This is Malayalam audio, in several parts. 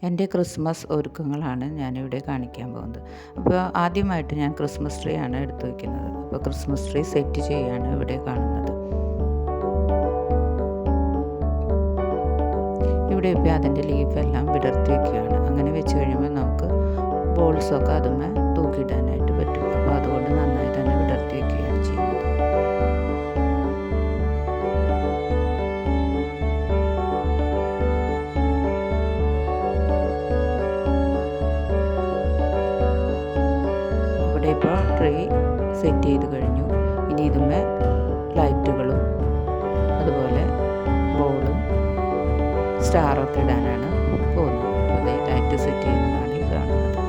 എൻ്റെ ക്രിസ്മസ് ഒരുക്കങ്ങളാണ് ഞാനിവിടെ കാണിക്കാൻ പോകുന്നത്. അപ്പോൾ ആദ്യമായിട്ട് ഞാൻ ക്രിസ്മസ് ട്രീ ആണ് എടുത്തു വയ്ക്കുന്നത്. അപ്പോൾ ക്രിസ്മസ് ട്രീ സെറ്റ് ചെയ്യാണ് ഇവിടെ കാണുന്നത്. ഇവിടെ ഇപ്പോൾ അതിൻ്റെ ലീഫെല്ലാം വിടർത്തി വയ്ക്കുകയാണ്. അങ്ങനെ വെച്ച് കഴിയുമ്പോൾ നമുക്ക് ബോൾസൊക്കെ അതുമേ തൂക്കിയിടാനായിട്ട് പറ്റും. അപ്പോൾ അതുകൊണ്ട് നന്നായി തന്നെ വിടർത്തി വയ്ക്കുകയാണ് ചെയ്യുന്നത്. ഇപ്പോൾ ട്രീ സെറ്റ് ചെയ്ത് കഴിഞ്ഞു. ഇനി ഇതുമേ ലൈറ്റുകളും അതുപോലെ ബോളും സ്റ്റാറൊക്കെ ഇടാനാണ് പോകുന്നത്. അപ്പോൾ ലൈറ്റ് സെറ്റ് ചെയ്യുന്നതാണ് ഈ കാണുന്നത്.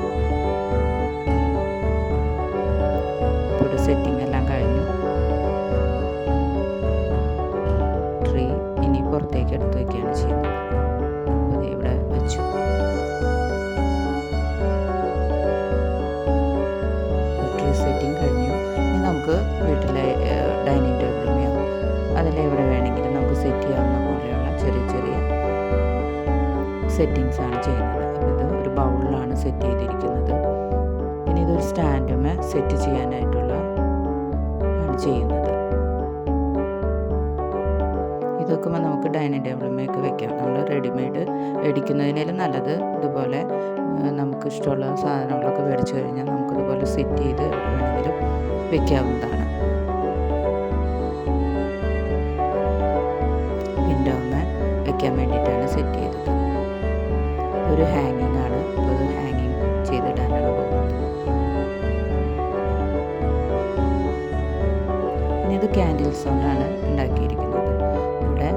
ഇവിടെ സെറ്റിംഗ് എല്ലാം കഴിഞ്ഞു. ട്രീ ഇനി പുറത്തേക്ക് എടുത്ത് വയ്ക്കുകയാണ് ചെയ്യുന്നത്. അപ്പോൾ ഇവിടെ വെച്ചു. സെറ്റിംഗ് കഴിഞ്ഞു. ഇനി നമുക്ക് വീട്ടിലെ ഡൈനിങ് ടേബിളുമോ അതിലെവിടെ വേണമെങ്കിലും നമുക്ക് സെറ്റ് ചെയ്യാവുന്ന പോലെയുള്ള ചെറിയ ചെറിയ സെറ്റിങ്സ് ആണ് ചെയ്യുന്നത്. ഇത് ഒരു ബൗളിലാണ് സെറ്റ് ചെയ്തിരിക്കുന്നത്. പിന്നെ ഇതൊരു സ്റ്റാൻഡുമേ സെറ്റ് ചെയ്യാനായിട്ടുള്ള ആണ് ചെയ്യുന്നത്. ഇതൊക്കെ നമുക്ക് ഡൈനിങ് ടേബിളുമേക്ക് വെക്കാം. നമ്മൾ റെഡിമെയ്ഡ് മേടിക്കുന്നതിനേലും നല്ലത് ഇതുപോലെ നമുക്ക് ഇഷ്ടമുള്ള സാധനങ്ങളൊക്കെ മേടിച്ചു കഴിഞ്ഞാൽ നമുക്കിതുപോലെ സെറ്റ് ചെയ്ത് വേണമെങ്കിലും വെക്കാവുന്നതാണ്. വിൻഡോമേ വെക്കാൻ വേണ്ടിയിട്ടാണ് സെറ്റ് ചെയ്തത്. ഒരു ഹാങ്ങിങ് ആണ്. അപ്പോൾ അത് ഹാങ്ങിങ് ചെയ്തിടാനാണ് പോകുന്നത്. പിന്നെ ഇത് ക്യാൻഡിൽസ് കൊണ്ടാണ് ഉണ്ടാക്കിയിരിക്കുന്നത്. ഇവിടെ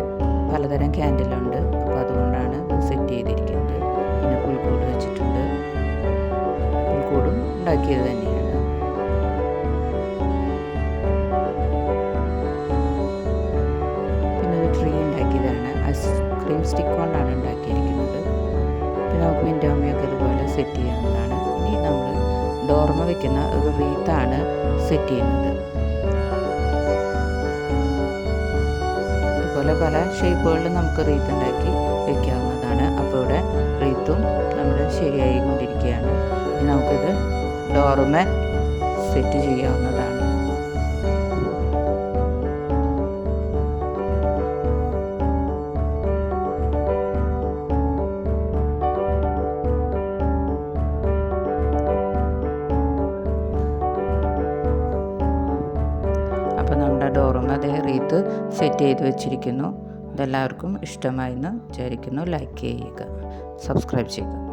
പലതരം ക്യാൻഡിലുണ്ട്. അപ്പോൾ അതുകൊണ്ടാണ് ഇത് സെറ്റ് ചെയ്തിരിക്കുന്നത്. പിന്നെ പുൽക്കൂട് വെച്ചിട്ടുണ്ട്. പുൽക്കൂടും ഉണ്ടാക്കിയത് തന്നെയാണ്. പിന്നെ ഒരു ട്രീ ഉണ്ടാക്കിയതാണ്. ഐസ്ക്രീം സ്റ്റിക്ക് കൊണ്ടാണ് ഉണ്ടാക്കിയിരിക്കുന്നത്. പിന്നെ നമുക്ക് വിൻഡോമയൊക്കെ ഇതുപോലെ സെറ്റ് ചെയ്യാവുന്നതാണ്. ഇനി നമ്മൾ ഡോർമ വെക്കുന്ന ഒരു റീത്താണ് സെറ്റ് ചെയ്യുന്നത്. അതുപോലെ പല ഷേപ്പുകളിൽ നമുക്ക് റീത്ത് ഉണ്ടാക്കി വെക്കാവുന്നതാണ്. അപ്പോൾ ഇവിടെ റീത്തും നമ്മുടെ ശരിയായി കൊണ്ടിരിക്കുകയാണ്. ഇനി നമുക്കിത് ഡോറുമേ സെറ്റ് ചെയ്യാവുന്നതാണ്. അപ്പോൾ നമ്മുടെ ഡോറുമേ അതേ റീത്ത് സെറ്റ് ചെയ്ത് വെച്ചിരിക്കുന്നു. ഇതെല്ലാവർക്കും ഇഷ്ടമായി എന്ന് വിചാരിക്കുന്നു. ലൈക്ക് ചെയ്യുക, സബ്സ്ക്രൈബ് ചെയ്യുക.